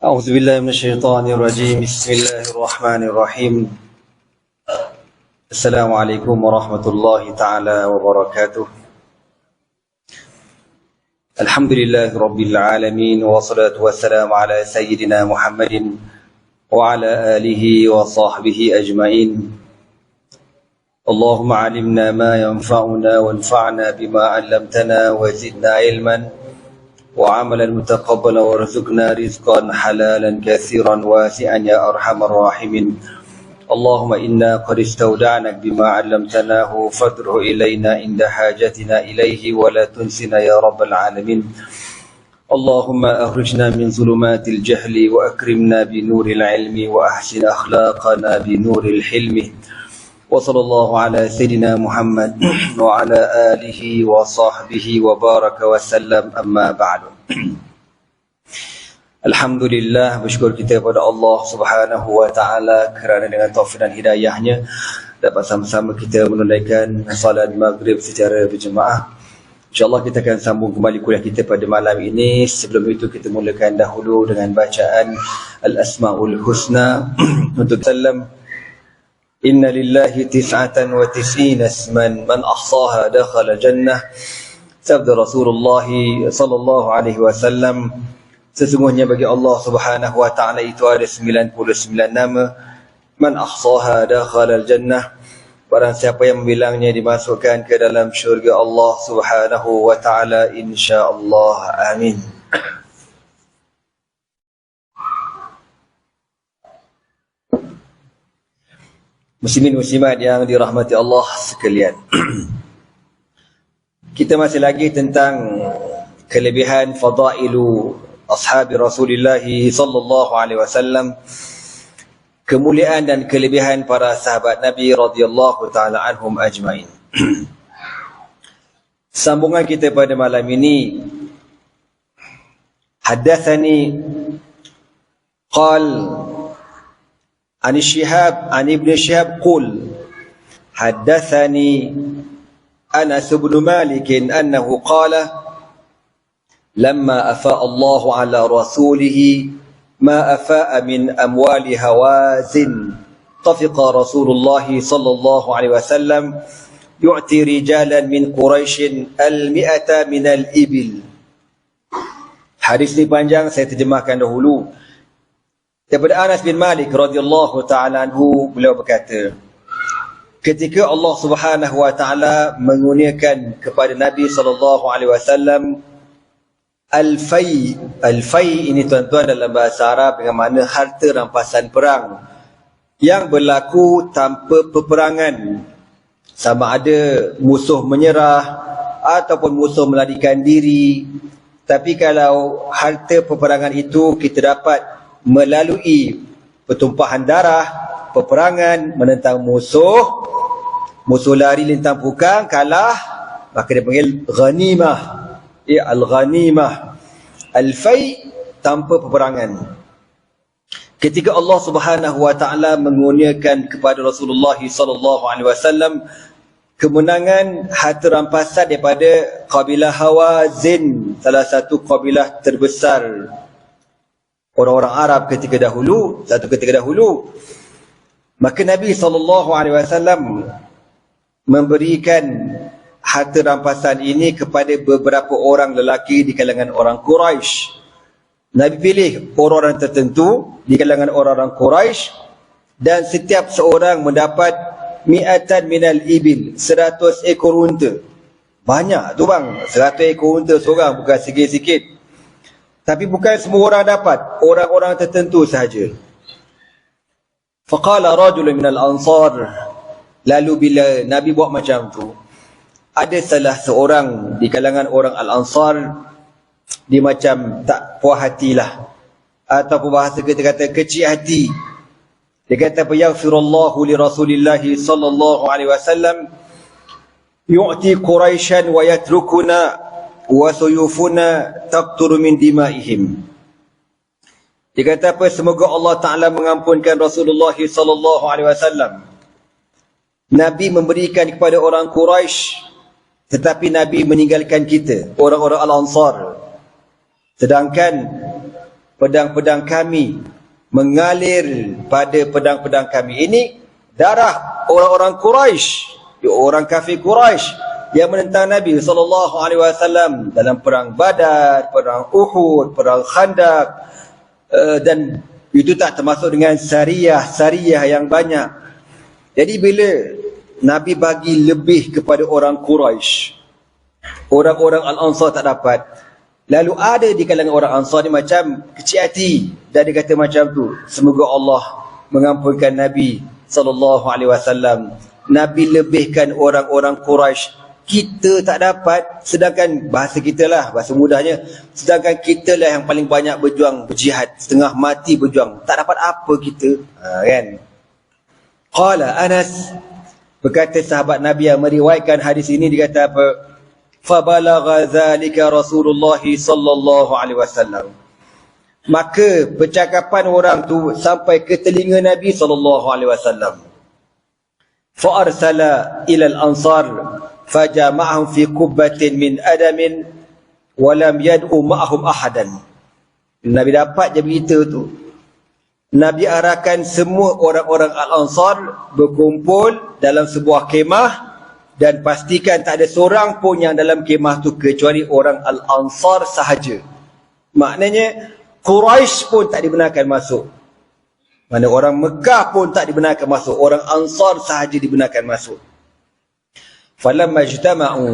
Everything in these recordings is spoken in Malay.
أعوذ بالله من الشيطان الرجيم. بسم الله الرحمن الرحيم. السلام عليكم ورحمة الله تعالى وبركاته. الحمد لله رب العالمين، والصلاة والسلام على سيدنا محمد وعلى آله وصحبه أجمعين. اللهم علمنا ما ينفعنا وانفعنا بما علمتنا وزدنا علما وعملا متقبلا وارزقنا رزقا حلالا كثيرا واسعا يا أرحم الراحمين. اللهم إنا قد استودعناك بما علمتناه فادره إلينا عند حاجتنا إليه ولا تنسنا يا رب العالمين. اللهم أخرجنا من ظلمات الجهل وأكرمنا بنور العلم وأحسن أخلاقنا بنور الحلم. وصلى الله على سيدنا محمد وعلى آله وصحبه وبارك وسلم. أما بعد. Alhamdulillah, bersyukur kita kepada Allah Subhanahu wa taala kerana dengan taufik dan hidayahnya dapat sama-sama kita menunaikan salat maghrib secara berjemaah. InsyaAllah kita akan sambung kembali kuliah kita pada malam ini. Sebelum itu kita mulakan dahulu dengan bacaan Al-Asma'ul Husna untuk salam. Inna lillahi tis'atan wa tis'ina isman man ahsaha dakhala jannah. Sabda Rasulullah sallallahu alaihi wasallam, sesungguhnya bagi Allah Subhanahu wa taala itu ada 99 nama. Man ahsaha dakhala jannah. Barang siapa yang membilangnya dimasukkan ke dalam syurga Allah Subhanahu wa taala, insya-Allah. Amin. Muslimin muslimat yang dirahmati Allah sekalian. Kita masih lagi tentang kelebihan fadailu ashabi Rasulullah sallallahu alaihi wasallam, kemuliaan dan kelebihan para sahabat Nabi radhiyallahu taala anhum ajmain. Sambungan kita pada malam ini, haddatsani qal عن الشهاب عن ابن شهاب قل حدثني أنس بن مالك أنه قال لما أفاء الله على رسوله ما أفاء من أموال هوازن طفق رسول الله صلى الله عليه وسلم يعطي رجالا من قريش 100 من الإبل. Hadis ini panjang, saya terjemahkan dahulu. Daripada Anas bin Malik radhiyallahu ta'ala anhu, beliau berkata, ketika Allah Subhanahu wa ta'ala mengurniakan kepada Nabi sallallahu alaihi wasallam al-fai. Al-fai ini tuan-tuan dalam bahasa Arab dengan makna harta rampasan perang yang berlaku tanpa peperangan, sama ada musuh menyerah ataupun musuh melarikan diri. Tapi kalau harta peperangan itu kita dapat melalui pertumpahan darah, peperangan, menentang musuh, musuh lari lintang pukang, kalah, maka dia panggil ghanimah. Ya, al-ghanimah. Al-fai tanpa peperangan. Ketika Allah Subhanahu wa taala mengurniakan kepada Rasulullah sallallahu alaihi wasallam kemenangan harta rampasan daripada kabilah Hawazin, salah satu kabilah terbesar orang-orang Arab ketika dahulu, maka Nabi SAW memberikan harta rampasan ini kepada beberapa orang lelaki di kalangan orang Quraisy. Nabi pilih orang-orang tertentu di kalangan orang-orang Quraisy, dan setiap seorang mendapat 100 minal ibil, 100 ekor unta. Banyak tu bang, 100 ekor unta seorang, bukan sikit-sikit. Tapi bukan semua orang dapat, orang-orang tertentu sahaja. Faqala rajulun minal ansar. Lalu bila Nabi buat macam tu, ada salah seorang di kalangan orang Al-Ansar, dia macam tak puas hatilah, ataupun bahasa kita kata kecil hati. Dia kata, yaghfirullahu li Rasulillah sallallahu alaihi wasallam yu'ti Quraisyan wa yatrukuna wa suyufuna taqturu min dimaihim. Dia kata apa? Semoga Allah Ta'ala mengampunkan Rasulullah sallallahu alaihi wasallam. Nabi memberikan kepada orang Quraisy, tetapi Nabi meninggalkan kita, orang-orang Al-Ansar. Sedangkan pedang-pedang kami mengalir pada pedang-pedang kami. Ini darah orang-orang Quraisy, orang kafir Quraisy yang menentang Nabi SAW dalam perang Badar, perang Uhud, perang Khandaq, dan itu tak termasuk dengan Sariyah yang banyak. Jadi bila Nabi bagi lebih kepada orang Quraisy, orang-orang Al-Ansar tak dapat. Lalu ada di kalangan orang Ansar ni macam kecil hati, dan dia kata macam tu, semoga Allah mengampunkan Nabi SAW. Nabi lebihkan orang-orang Quraisy, kita tak dapat, sedangkan bahasa kita lah, bahasa mudahnya, sedangkan kita lah yang paling banyak berjuang, berjihad, setengah mati berjuang, tak dapat apa kita, kan? Qala Anas, berkata sahabat Nabi yang meriwayatkan hadis ini, dia kata apa? Fabalagha zalika Rasulullah sallallahu alaihi wasallam. Maka percakapan orang tu sampai ke telinga Nabi sallallahu alaihi wasallam. Fa arsala ila al-ansar fajama'ahum fi qubbatin min adamin wa lam yad'u ma'ahum ahadan. Nabi dapat je berita tu. Nabi arahkan semua orang-orang Al-Ansar berkumpul dalam sebuah kemah, dan pastikan tak ada seorang pun yang dalam kemah tu kecuali orang Al-Ansar sahaja. Maknanya Quraisy pun tak dibenarkan masuk. Mana orang Mekah pun tak dibenarkan masuk, orang Ansar sahaja dibenarkan masuk. Falamma ijtama'u,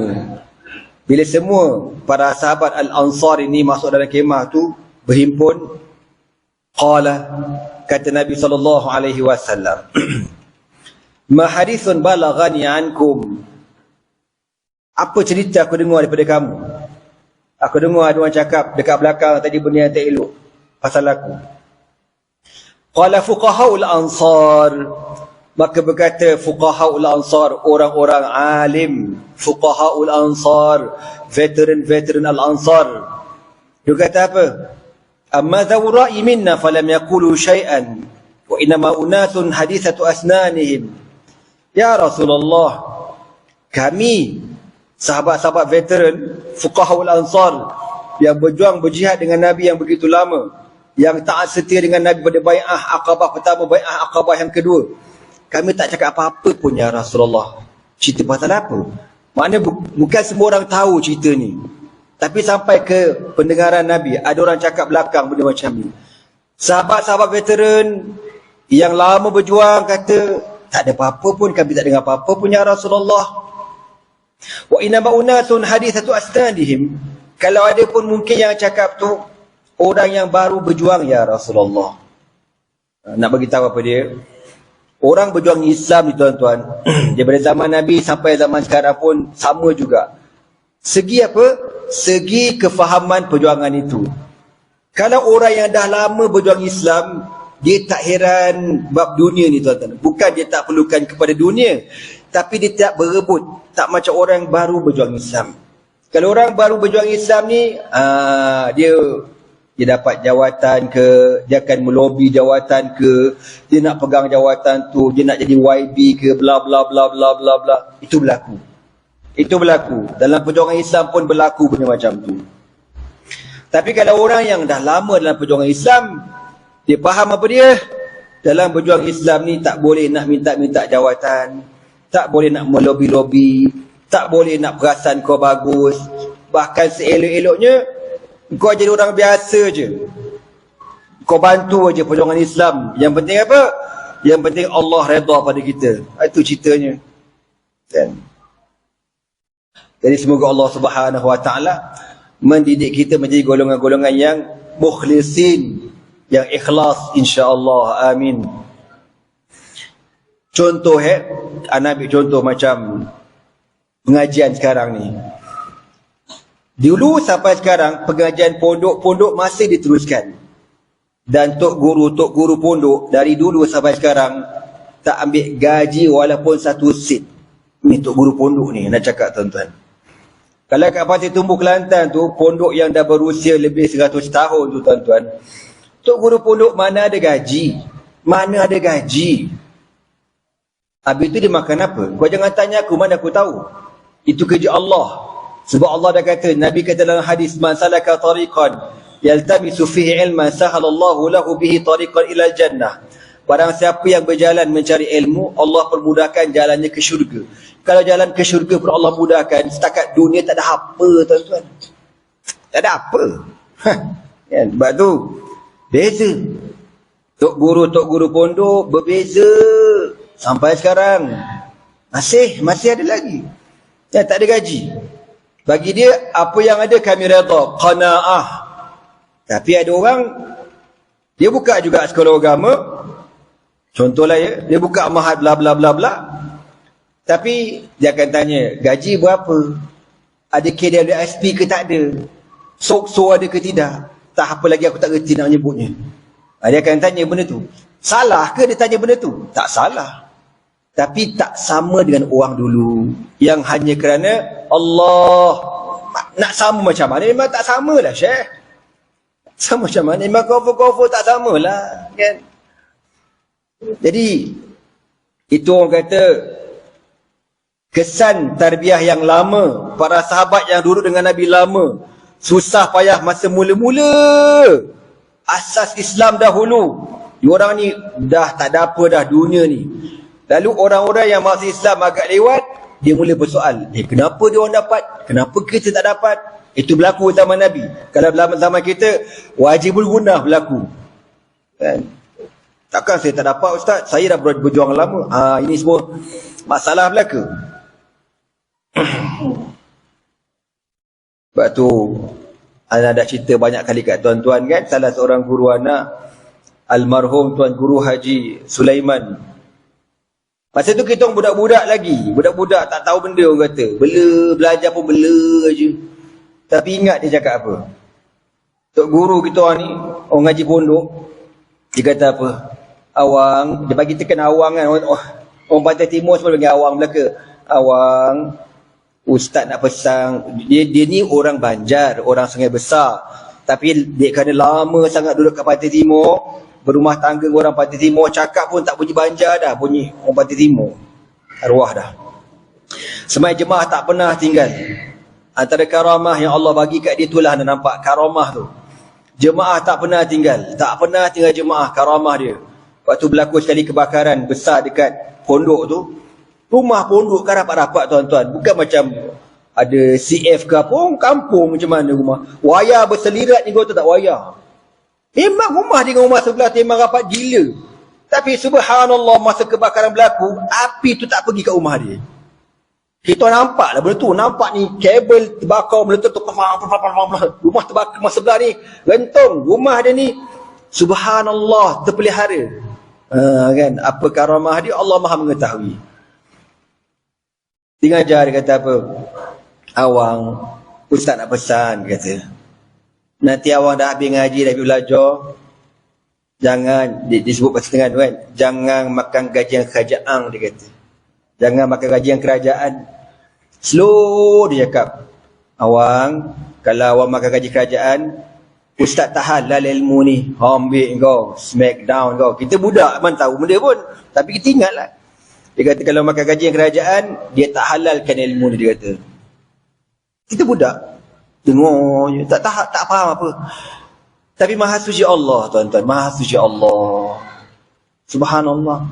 bila semua para sahabat Al-Ansar ini masuk dalam kemah tu, berhimpun, qala, kata Nabi sallallahu alaihi wasallam, ma hadithun balaghani ankum, apa cerita aku dengar daripada kamu? Aku dengar ada orang cakap dekat belakang tadi benda yang tak elok pasal aku. Qala fuqahaul ansar, maka berkata fuqahaul ansar, orang-orang alim, fuqahaul ansar, veteran al-ansar. Dia kata apa? Amma dhawu ra'i minna falam yaqulu syai'an wa inma unasun hadithatu asnanihim. Ya Rasulullah, kami sahabat-sahabat veteran, fuqahaul ansar, yang berjuang berjihad dengan Nabi yang begitu lama, yang taat setia dengan Nabi pada bai'ah Aqabah pertama, bai'ah Aqabah yang kedua, kami tak cakap apa-apa pun ya Rasulullah. Cerita pasal apa? Maknanya bukan semua orang tahu cerita ni, tapi sampai ke pendengaran Nabi, ada orang cakap belakang benda macam ni. Sahabat-sahabat veteran yang lama berjuang kata, tak ada apa-apa pun, kami tak dengar apa-apa pun ya Rasulullah. Wa inna ma'unasun hadithatu asnadihim, kalau ada pun mungkin yang cakap tu orang yang baru berjuang ya Rasulullah. Nak bagi tahu apa dia? Orang berjuang Islam ni tuan-tuan, daripada zaman Nabi sampai zaman sekarang pun sama juga. Segi apa? Segi kefahaman perjuangan itu. Kalau orang yang dah lama berjuang Islam, dia tak heran bab dunia ni tuan-tuan. Bukan dia tak perlukan kepada dunia, tapi dia tak berebut. Tak macam orang yang baru berjuang Islam. Kalau orang baru berjuang Islam ni, dia dapat jawatan ke, dia akan melobi jawatan ke, dia nak pegang jawatan tu, dia nak jadi YB ke, bla bla bla bla bla bla. Itu berlaku. Itu berlaku. Dalam perjuangan Islam pun berlaku benda macam tu. Tapi kalau orang yang dah lama dalam perjuangan Islam, dia faham apa dia? Dalam berjuang Islam ni tak boleh nak minta-minta jawatan, tak boleh nak melobi-lobi, tak boleh nak perasan kau bagus. Bahkan seelok-eloknya kau jadi orang biasa je, kau bantu aja perjuangan Islam. Yang penting apa? Yang penting Allah redha pada kita. Itu ceritanya, kan? Jadi semoga Allah Subhanahu Wa Taala mendidik kita menjadi golongan-golongan yang mukhlisin, yang ikhlas, insya-Allah. Amin. Contoh anak ambil contoh macam pengajian sekarang ni. Dulu sampai sekarang pengajian pondok-pondok masih diteruskan. Dan tok guru pondok dari dulu sampai sekarang tak ambil gaji walaupun satu sen. Ni tok guru pondok ni nak cakap tuan-tuan. Kalau kat Pasir Tumbuh Kelantan tu, pondok yang dah berusia lebih 100 tahun tu tuan-tuan, tok guru pondok mana ada gaji? Mana ada gaji? Habis itu dia makan apa? Kau jangan tanya aku, mana aku tahu. Itu kerja Allah. Sebab Allah dah kata, Nabi kata dalam hadis, man salaka tariqan yaltamisu fihi ilman sahalallahu lahu bihi tariqan ila jannah. Barang siapa yang berjalan mencari ilmu, Allah permudahkan jalannya ke syurga. Kalau jalan ke syurga pun Allah mudahkan, setakat dunia tak ada apa, tuan-tuan. Tak ada apa. Kan? Sebab tu beza. Tok guru pondok berbeza sampai sekarang. Masih ada lagi. Ya, tak ada gaji. Bagi dia, apa yang ada kami redha, qanaah. Tapi ada orang, dia buka juga sekolah agama. Contohlah ya, dia buka mahad bla bla bla bla. Tapi dia akan tanya, gaji berapa? Ada KWSP ke tak ada? SOKSO ada ke tidak? Tak apa lagi, aku tak reti nak nyebutnya. Dia akan tanya benda tu. Salah ke dia tanya benda tu? Tak salah. Tapi tak sama dengan orang dulu yang hanya kerana Allah nak sama macam mana. Memang tak sama lah, Syekh. Sama macam mana, memang kofo tak sama lah, kan? Jadi itu orang kata kesan tarbiyah yang lama, para sahabat yang duduk dengan Nabi lama, susah payah masa mula-mula asas Islam dahulu. Diorang ni dah tak ada apa dah dunia ni. Lalu orang-orang yang masuk Islam agak lewat, dia mula bersoal, kenapa dia orang dapat? Kenapa kita tak dapat? Itu berlaku zaman Nabi. Kalau zaman kita, wajibul gunah berlaku. Kan? Takkan saya tak dapat, Ustaz? Saya dah berjuang lama. Ini semua masalah belaka. Sebab tu, Ana dah cerita banyak kali kat tuan-tuan kan, salah seorang guru anak, almarhum Tuan Guru Haji Sulaiman. Masa tu kita orang budak-budak lagi. Budak-budak tak tahu benda orang kata. Belajar pun bela je. Tapi ingat dia cakap apa? Tok guru kita orang ni, orang ngaji pondok, dia kata apa? Awang, dia bagi tekan awang kan. Orang Pantai Timur semua panggil awang Melaka. Awang, Ustaz nak pesan. Dia ni orang Banjar, orang Sungai Besar. Tapi dia kerana lama sangat duduk kat Pantai Timur, berumah tangga dengan orang Pantai Timur, cakap pun tak bunyi Banjar dah, bunyi orang Pantai Timur. Arwah dah. Semai jemaah tak pernah tinggal. Antara karamah yang Allah bagi kat dia itulah anda nampak karamah tu. Jemaah tak pernah tinggal. Tak pernah tinggal jemaah, karamah dia. Waktu berlaku sekali kebakaran besar dekat pondok tu, rumah pondok kan rapat-rapat tuan-tuan. Bukan macam ada CF ke apa, kampung macam mana rumah. Wayar berselirat ni kau tahu tak wayar. Memang rumah dengan rumah sebelah memang rapat gila. Tapi subhanallah masa kebakaran berlaku, api tu tak pergi kat rumah dia. Kita nampak lah benda tu. Nampak ni kabel terbakar meletup. Rumah terbakar rumah sebelah ni rentung. Rumah dia ni subhanallah terpelihara. Kan? Apa karamah dia Allah Maha mengetahui. Dia ajar, dia kata apa? Awang, Ustaz nak pesan, kata. Nanti awang dah habis ngaji, dah habis belajar, jangan, disebut pasal tengah tu kan, jangan makan gajian kerajaan, dia kata. Jangan makan gajian kerajaan. Slow dia cakap. Awang, kalau awang makan gaji kerajaan, Ustaz tak halal ilmu ni. Ambil kau, smack down kau. Kita budak mana tahu benda pun. Tapi kita ingat lah. Dia kata kalau makan gaji kerajaan, dia tak halalkan ilmu ni, dia kata. Kita budak. Dengar je. Tak faham apa. Tapi maha suci Allah, tuan-tuan. Maha suci Allah. Subhanallah.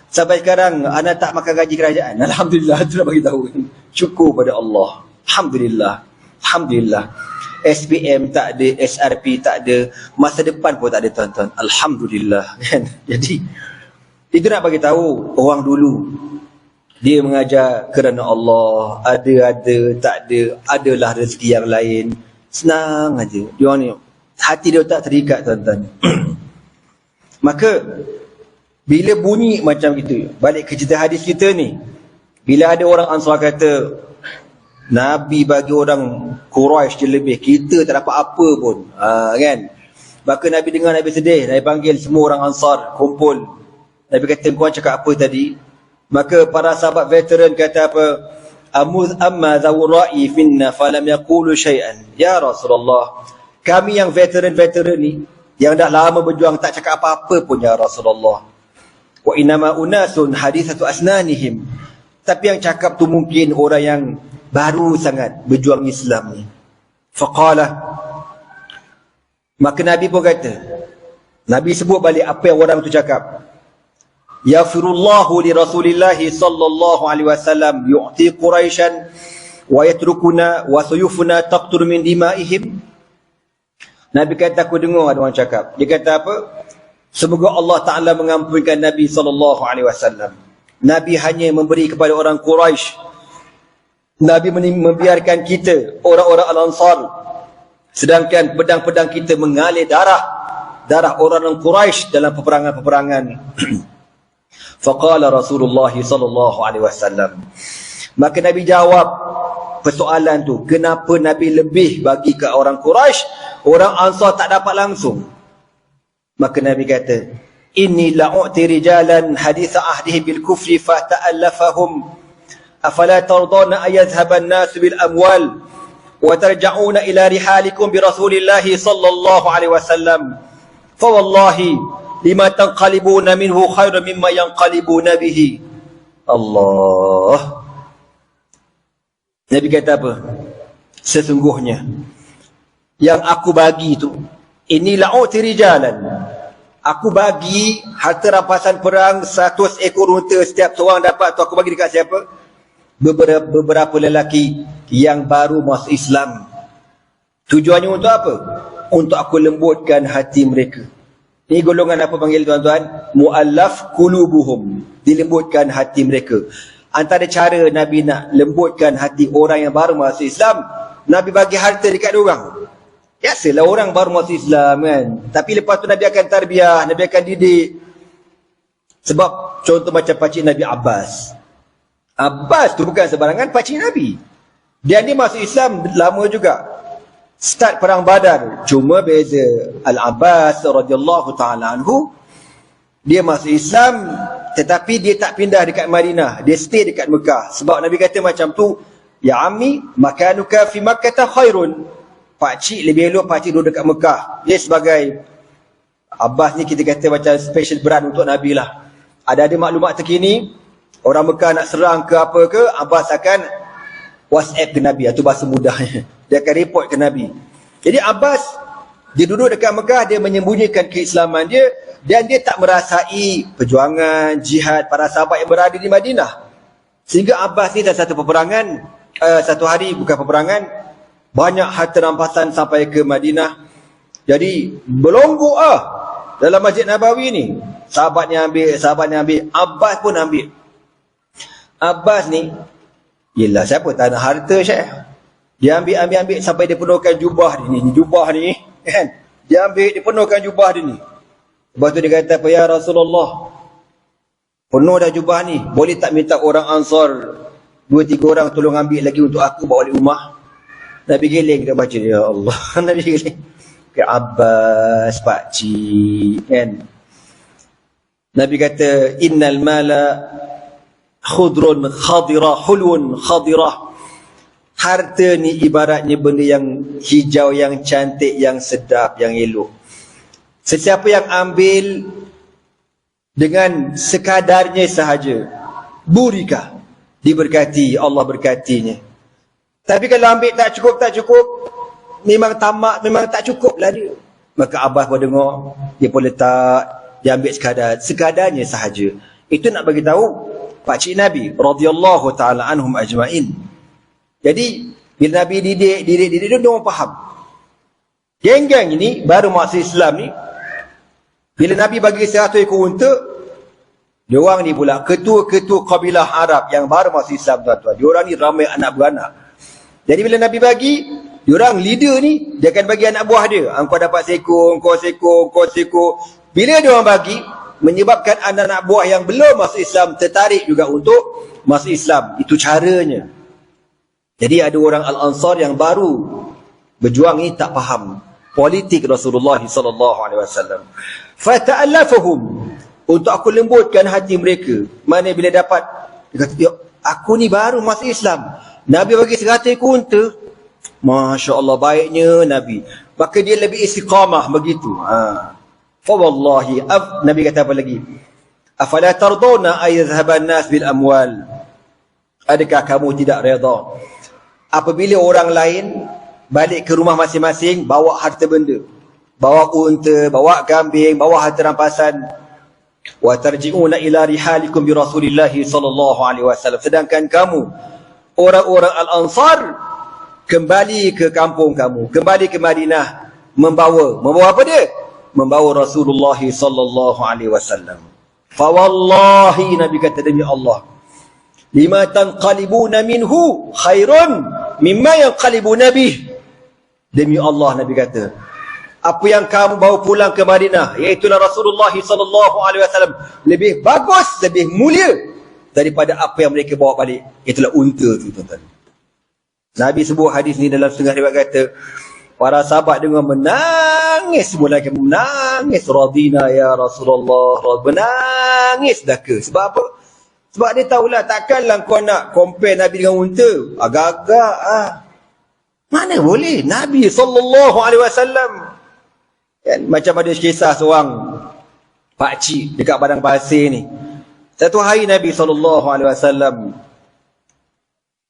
Sampai sekarang, anak tak makan gaji kerajaan. Alhamdulillah, itu nak bagi tahu. Syukur pada Allah. Alhamdulillah. Alhamdulillah. SPM tak ada, SRP tak ada, masa depan pun tak ada, tuan-tuan. Alhamdulillah. Jadi, itu nak bagi tahu orang dulu. Dia mengajar kerana Allah. Ada, tak ada. Adalah rezeki yang lain. Senang aja. Dia orang ni, hati dia tak terikat, tuan-tuan. Maka, bila bunyi macam itu, balik ke cerita hadis kita ni, bila ada orang Ansar kata, Nabi bagi orang Quraisy je lebih, kita tak dapat apa pun, kan? Maka Nabi dengar, Nabi sedih, Nabi panggil semua orang Ansar kumpul. Nabi kata, kau cakap apa tadi? Maka para sahabat veteran kata apa? Amma zawra'i finna falam yaqulu syai'an. Ya Rasulullah, kami yang veteran-veteran ni, yang dah lama berjuang, tak cakap apa-apa pun ya Rasulullah. Wa innama unasun hadithatu asnanihim. Tapi yang cakap tu mungkin orang yang baru sangat berjuang Islam ni. Faqala, Maka Nabi pun kata, Nabi sebut balik apa yang orang tu cakap. Yaghfirullahu li Rasulillah sallallahu alaihi wasallam yu'ti Quraisyan wa yatrukuna wa suyufuna taqtur min dimaihim. Nabi kata, aku dengar ada orang cakap. Dia kata apa? Semoga Allah Ta'ala mengampunkan Nabi sallallahu alaihi wasallam. Nabi hanya memberi kepada orang Quraisy. Nabi membiarkan kita, orang-orang Al-Ansar, sedangkan pedang-pedang kita mengalir darah orang Quraisy dalam peperangan-peperangan. Faqala Rasulullah sallallahu alaihi wasallam. Maka Nabi jawab persoalan tu, kenapa Nabi lebih bagi ke orang Quraisy, orang Ansar tak dapat langsung. Maka Nabi kata, inni la'u'ti rijalan haditha ahdihi bil kufri fata'allafahum afala tardana ayadhhaban nas bil amwal wa tarja'una ila rihalikum bi Rasulillahi sallallahu alaihi wasallam fa wallahi lima tanqalibuna minhu khairan mimma yanqalibuna bihi. Allah. Nabi kata apa? Sesungguhnya yang aku bagi tu, inilah u'ti rijalan, aku bagi harta rampasan perang 100 ekor unta setiap seorang dapat tu, aku bagi dekat siapa? Beberapa lelaki yang baru masuk Islam. Tujuannya untuk apa? Untuk aku lembutkan hati mereka. Ini golongan apa panggil tuan-tuan? Mu'allaf qulubuhum, dilembutkan hati mereka. Antara cara Nabi nak lembutkan hati orang yang baru masuk Islam, Nabi bagi harta dekat diorang. Biasalah orang baru masuk Islam kan. Tapi lepas tu Nabi akan tarbiyah, Nabi akan didik. Sebab contoh macam pakcik Nabi Abbas. Abbas tu bukan sebarangan pakcik Nabi. Dia ni masuk Islam lama juga. Start perang Badar. Cuma beza Al-Abbas radhiyallahu ta'ala anhu, dia masuk Islam tetapi dia tak pindah dekat Madinah. Dia stay dekat Mekah. Sebab Nabi kata macam tu, ya ammi makanuka fi Makkah khairun. Pakcik lebih elok pakcik duduk dekat Mekah. Dia sebagai Abbas ni kita kata macam special brand untuk Nabi lah. Ada maklumat terkini, orang Mekah nak serang ke apa ke, Abbas akan WhatsApp ke Nabi. Itu bahasa mudahnya. Dia akan report ke Nabi. Jadi Abbas, dia duduk dekat Mekah, dia menyembunyikan keislaman dia, dan dia tak merasai perjuangan, jihad para sahabat yang berada di Madinah. Sehingga Abbas ni dalam satu peperangan, satu hari bukan peperangan, banyak harta rampasan sampai ke Madinah. Jadi berlonggok dalam Masjid Nabawi ni. Sahabatnya ambil, Abbas pun ambil. Abbas ni, yelah siapa tak nak harta Syekh. Dia ambil sampai dia penuhkan jubah dia ni. Jubah ni kan. Dia ambil, dia penuhkan jubah dia ni. Lepas tu dia kata apa, ya Rasulullah, penuh dah jubah ni, boleh tak minta orang Ansar 2-3 orang tolong ambil lagi untuk aku bawa balik rumah? Nabi geleng, dia baca, ya Allah. Nabi geleng ke Abbas, pakcik kan. Nabi kata, innal mala khudrun khadira hulun khadira. Harta ni ibaratnya benda yang hijau, yang cantik, yang sedap, yang elok. Sesiapa yang ambil dengan sekadarnya sahaja, burika, diberkati, Allah berkatinya. Tapi kalau ambil tak cukup, memang tamak, memang tak cukup lah dia. Maka Abbas pun dengar, dia pun letak, dia ambil sekadarnya sahaja. Itu nak bagi tahu pakcik Nabi radhiyallahu taala anhum ajmain. Jadi bila Nabi didik dia orang faham. Geng-geng ini baru masuk Islam ni, bila Nabi bagi 100 ekor unta, diorang ni pula ketua-ketua kabilah Arab yang baru masuk Islam tuan-tuan. Diorang ni ramai anak beranak. Jadi bila Nabi bagi, diorang leader ni, dia akan bagi anak buah dia. Engkau dapat seekor, engkau seekor. Bila diorang bagi, menyebabkan anak-anak buah yang belum masuk Islam tertarik juga untuk masuk Islam. Itu caranya. Jadi ada orang Al-Ansar yang baru berjuang ni tak faham politik Rasulullah sallallahu alaihi wasallam. Fata'allafahum, untuk aku lembutkan hati mereka. Mana bila dapat, dia kata, aku ni baru masuk Islam, Nabi bagi 100 ekor unta, Masya Allah baiknya Nabi. Maka dia lebih istiqamah begitu. Fa wallahi, Nabi kata apa lagi? Afala tardawna ayadhhaban nas bil amwal. Adakah kamu tidak redha apabila orang lain balik ke rumah masing-masing bawa harta benda? bawa unta, bawa kambing, bawa harta rampasan. Wa tarji'una ila rihalikum bi Rasulillah sallallahu alaihi wasallam. Sedangkan kamu orang-orang Al-Ansar kembali ke kampung kamu, kembali ke Madinah, membawa apa dia? Membawa Rasulullah sallallahu alaihi wasallam. Fa wallahi, Nabi kata, demi Allah, lima tanqalibuna minhu khairun mimma yanqalibuna bih. Demi Allah, Nabi kata, apa yang kamu bawa pulang ke Madinah, iaitulah Rasulullah sallallahu alaihi wasallam, lebih bagus, lebih mulia daripada apa yang mereka bawa balik. Itulah unta tu, tuan-tuan. Nabi sebut hadis ni dalam setengah riwayat, kata para sahabat dengar menangis, semua lagi menangis. Radina ya Rasulullah, menangis dah ke? Sebab apa? Sebab dia tahulah takkanlah kau nak compare Nabi dengan unta. Agak-agak mana boleh? Nabi sallallahu alaihi wasallam kan, macam ada kisah seorang pakcik dekat padang pasir ni. Satu hari Nabi SAW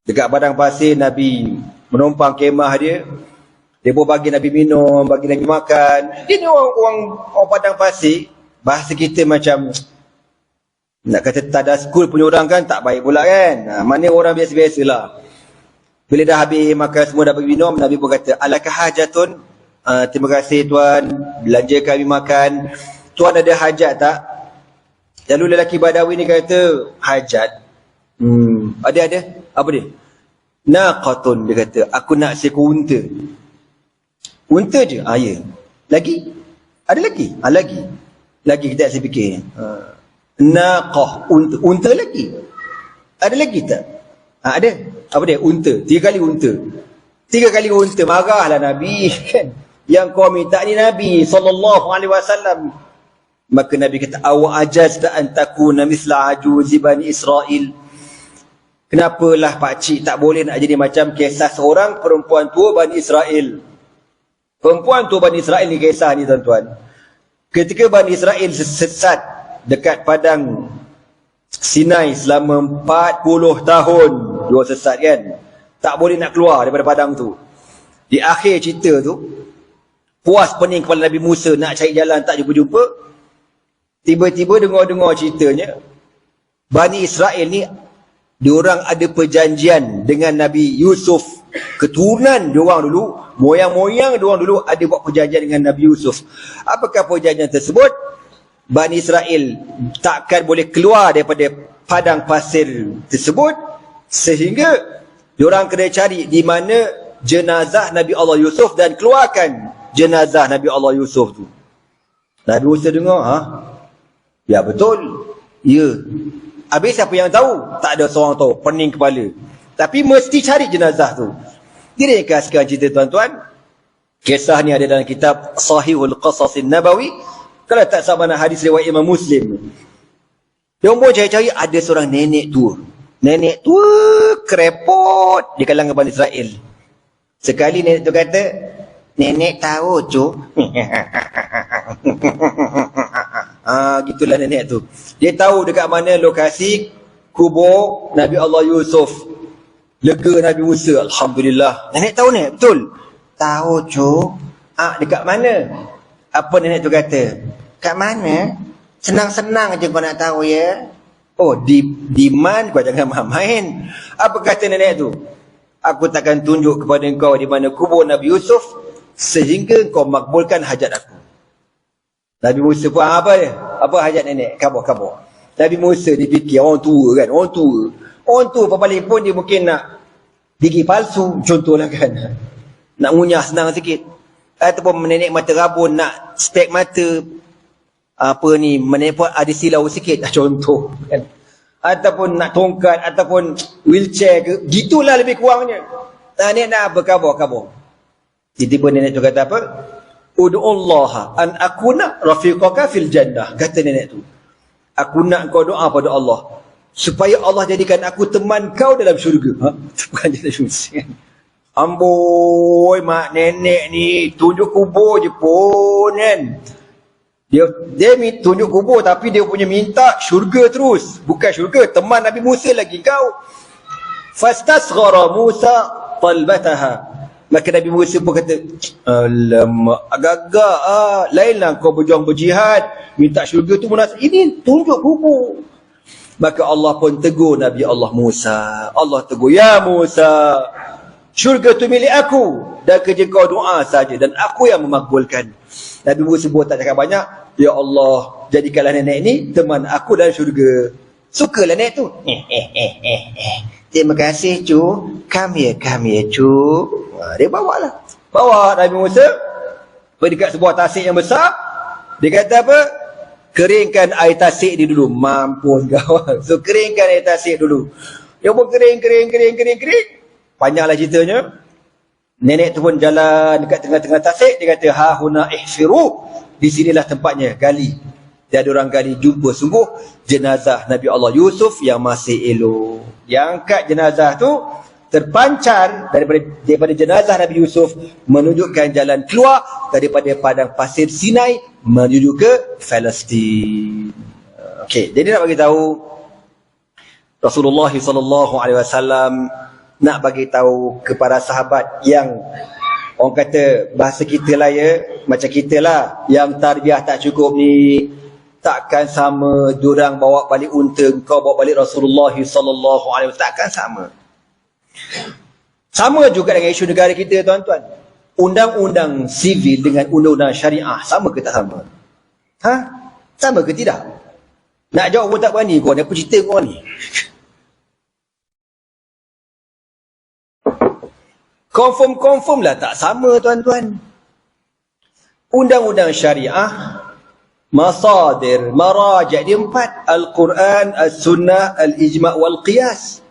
dekat padang pasir, Nabi menumpang kemah dia. Dia pun bagi Nabi minum, bagi Nabi makan. Dia ni orang padang pasir, bahasa kita macam nak kata tadaskul punya orang kan, tak baik pula kan. Mana orang biasa-biasa lah. Bila dah habis makan semua, dah bagi minum, Nabi pun kata, alaka hajatun? Terima kasih Tuan, belanja kami makan. Tuan ada hajat tak? Lalu lelaki Badawi ni kata, hajat? Ada. Apa dia? Naqatun, dia kata, aku nak seekor unta. Unta je? Ya. Lagi? Ada lagi? Lagi. Lagi kita saya fikir. Naqah, unta lagi. Ada lagi tak? Ada. Apa dia? Unta. 3 kali unta. 3 kali unta. Marahlah Nabi kan. Yang kau minta ni Nabi sallallahu alaihi wasallam. Maka Nabi kata, awa ajazta an takuna misla ajuzi Bani Israel. Kenapalah pakcik tak boleh nak jadi macam kisah seorang perempuan tua Bani Israel. Perempuan tua Bani Israel ni kisah ni, tuan-tuan. Ketika Bani Israel sesat dekat padang Sinai selama 40 tahun, dia sesat kan. Tak boleh nak keluar daripada padang tu. Di akhir cerita tu, puas pening kepala Nabi Musa nak cari jalan tak jumpa-jumpa. Tiba-tiba dengar-dengar ceritanya, Bani Israel ni, diorang ada perjanjian dengan Nabi Yusuf. Keturunan diorang dulu, moyang-moyang diorang dulu ada buat perjanjian dengan Nabi Yusuf. Apakah perjanjian tersebut? Bani Israel takkan boleh keluar daripada padang pasir tersebut, sehingga diorang kena cari di mana jenazah Nabi Allah Yusuf dan keluarkan jenazah Nabi Allah Yusuf tu. Nabi Musa dengar, ya betul. Ya. Habis siapa yang tahu? Tak ada seorang tahu, pening kepala. Tapi mesti cari jenazah tu. Direkaskan cerita, tuan-tuan. Kisah ni ada dalam kitab Sahihul Qasasin Nabawi. Kalau tak sama dengan hadis riwayat Imam Muslim. Dia pun cari-cari, ada seorang nenek tua. Nenek tua kerepot di kalangan Bani Israel. Sekali nenek tu kata, nenek tahu cu. Gitulah nenek tu. Dia tahu dekat mana lokasi kubur Nabi Allah Yusuf. Lega Nabi Musa. Alhamdulillah. Nenek tahu ni? Betul. Tahu cu. Dekat mana? Apa nenek tu kata? Kat mana? Senang-senang je kau nak tahu ya. Oh, di man kau jangan main. Apa kata nenek tu? Aku takkan tunjuk kepada engkau di mana kubur Nabi Yusuf sehingga kau makbulkan hajat aku. Nabi Musa pun apa dia? Apa hajat nenek? Kabur. Nabi Musa dia fikir orang tua kan, orang tua paling pun dia mungkin nak gigi palsu contohlah kan. Nak ngunyah senang sikit. Ataupun nenek mata rabun nak stek mata menek pun ada silau sikit contoh kan. Ataupun nak tongkat ataupun wheelchair ke, gitulah lebih kurangnya. Nenek nak apa? Kabur. Tiba-tiba nenek tu kata apa? Ud'ullaha an akuna rafiqaka fil jannah. Kata nenek tu, aku nak kau doa pada Allah supaya Allah jadikan aku teman kau dalam syurga. Bukan dalam syurga. Amboi, mak nenek ni tunjuk kubur je pun kan. Dia tunjuk kubur tapi dia punya minta syurga terus. Bukan syurga, teman Nabi Musa lagi kau. Fastasghara Musa talbataha. Maka Nabi Musa pun kata, alamak, agak-agak lainlah kau berjuang berjihad, minta syurga tu munafik. Ini tunjuk kubur. Maka Allah pun tegur Nabi Allah Musa. Allah tegur, ya Musa, syurga tu milik aku, dan kerja kau doa saja, dan aku yang memakbulkan. Nabi Musa pun tak cakap banyak. Ya Allah, jadikanlah nenek ni teman aku dalam syurga. Sukalah nenek tu. Terima kasih cu. Come here cu. Dia bawa Nabi Musa pergi dekat sebuah tasik yang besar. Dia kata apa? Keringkan air tasik ni dulu. Mampus kau. So keringkan air tasik dulu. Dia pun kering. Panjanglah ceritanya. Nenek tu pun jalan dekat tengah-tengah tasik. Dia kata, ha huna ihfiru. Di sinilah tempatnya, gali. Dia ada orang gali, jumpa sungguh jenazah Nabi Allah Yusuf yang masih elok. Yang angkat jenazah tu terpancar daripada jenazah Nabi Yusuf, menunjukkan jalan keluar daripada padang pasir Sinai menuju ke Palestin. Okey, jadi nak bagi tahu Rasulullah SAW nak bagi tahu kepada sahabat yang orang kata bahasa kita lah ya, macam kita lah yang tarbiyah tak cukup ni, takkan sama diorang bawa balik unta, kau bawa balik Rasulullah SAW, takkan sama. Sama juga dengan isu negara kita tuan-tuan. Undang-undang sivil dengan undang-undang syariah sama ke tak sama? Sama ke tidak? Nak jawab pun tak berani kau, apa cerita kau ni? Confirm lah tak sama tuan-tuan. Undang-undang syariah, masadir, maraja' dia 4. Al-Quran, As-Sunnah, Al-Ijma' wal-Qiyas.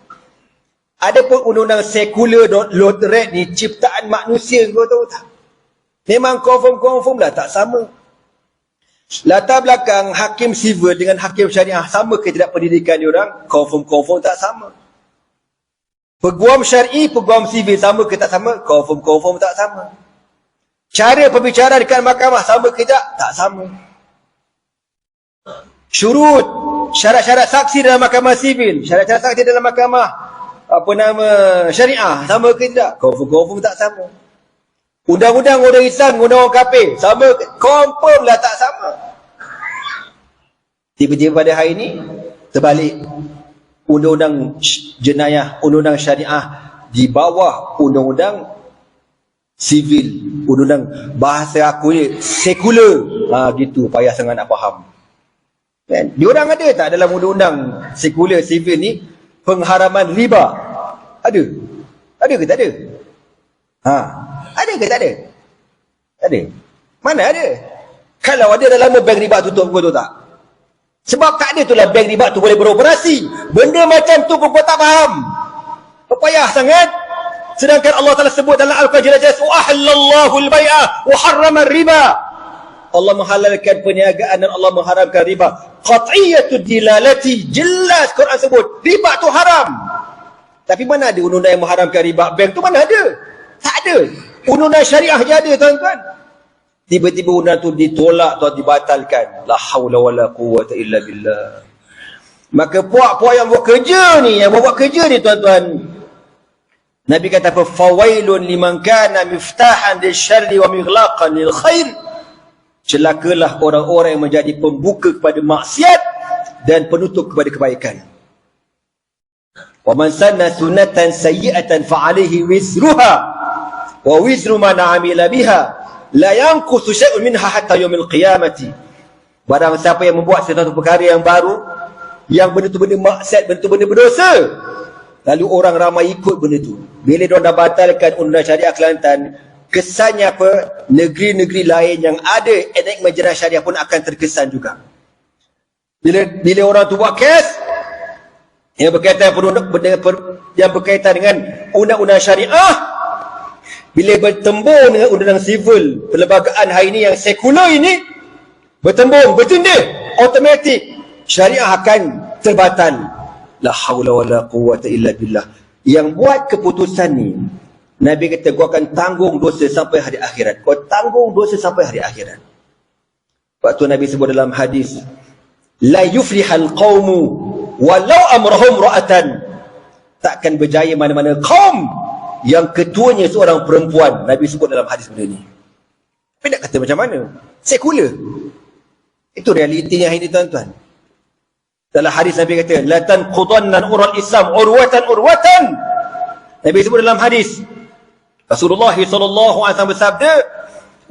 Adapun undang-undang sekular lotret ni ciptaan manusia, kau tahu tak? Memang confirm lah tak sama. Latar belakang hakim sivil dengan hakim syariah sama ke tidak pendidikan diorang? Confirm tak sama. Peguam syar'i, peguam sivil sama ke tak sama? Confirm tak sama. Cara perbicaraan dekat mahkamah sama ke tak? Tak sama. Syurut, syarat-syarat saksi dalam mahkamah sivil, syarat-syarat saksi dalam mahkamah syariah sama ke tidak? Confirm tak sama. Undang-undang orang Islam, undang orang kafir sama ke? Confirm lah tak sama. Tiba-tiba pada hari ini terbalik. Undang-undang jenayah, undang-undang syariah di bawah undang-undang sivil, undang-undang bahasa aku ni sekular. Gitu, payah sangat nak faham. Kan? Diorang ada tak dalam undang-undang sekular sivil ni pengharaman riba? Ada? Ada ke tak ada? Ada ke tak ada? Tak ada. Mana ada? Kalau ada, dah lama bank riba tutup, kau tahu tak? Sebab tak ada tu lah bank riba tu boleh beroperasi. Benda macam tu pun kau tak faham. Payah sangat. Sedangkan Allah Ta'ala sebut dalam Al-Quran jelas, wa ahallallahu al-bai'a wa harrama riba. Allah menghalalkan perniagaan dan Allah mengharamkan riba. Qat'iyatud dilalati, jelas Quran sebut riba tu haram. Tapi mana ada undang-undang yang mengharamkan riba? Bank tu mana ada? Tak ada. Undang-undang syariah je ada tuan-tuan. Tiba-tiba undang tu ditolak atau dibatalkan. La haula wala quwwata illa billah. Maka puak-puak yang buat kerja ni, tuan-tuan, Nabi kata apa? Fawailun liman kana miftahan lisyarri wa mighlaqan lil khair. Celakalah orang-orang yang menjadi pembuka kepada maksiat dan penutup kepada kebaikan. Wa man sanna sunnatan sayyi'atan fa 'alaihi wizruha wa wizru man 'amila biha la yanqusu syai'un minha hatta yaumil qiyamati. Barang siapa yang membuat sesuatu perkara yang baru, yang benda tu benda maksiat, benda tu benda berdosa, lalu orang ramai ikut benda tu, bila diorang dah batalkan undang-undang syariah Kelantan, kesannya apa? Negeri-negeri lain yang ada enakmen jenayah syariah pun akan terkesan juga. Bila orang tu buat kes yang berkaitan dengan undang-undang syariah, bila bertembung dengan undang-undang sivil perlembagaan hari ini yang sekular ini, bertembung, bertindih, automatik syariah akan terbatal. La haula wala quwwata illa billah. Yang buat keputusan ni, Nabi kata kau akan tanggung dosa sampai hari akhirat. Kau tanggung dosa sampai hari akhirat. Waktu Nabi sebut dalam hadis, la yuflihal qaumu walau amrahum ra'atan. Takkan berjaya mana-mana kaum yang ketuanya seorang perempuan. Nabi sebut dalam hadis benda ni. Tapi nak kata macam mana? Sekular. Itu realitinya hari ini, tuan-tuan. Dalam hadis Nabi kata, la tanqudanna ural Islam urwatan. Nabi sebut dalam hadis. Rasulullah sallallahu alaihi wasallam bersabda,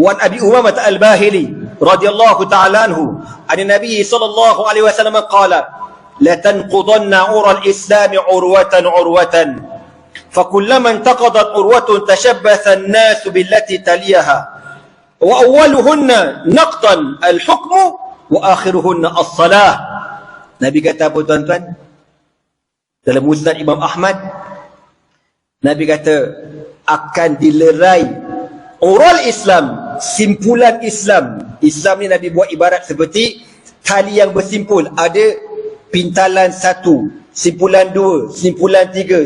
"Wan Abi Umamah al-Bahili radhiyallahu ta'ala anhu, an Nabi sallallahu alaihi wasallam qala, la tanqudanna ural Islam urwatan. Fakullama intaqadat urwatun tashabbatha an-nas billati taliyaha. Wa awwaluhunna naqdan al-hukmu wa akhiruhunna as-salah." Nabi kata apa, tuan-tuan? Dalam Musnad Imam Ahmad, Nabi kata akan dilerai ural Islam, simpulan Islam. Islam ni Nabi buat ibarat seperti tali yang bersimpul. Ada pintalan 1, simpulan 2, simpulan 3,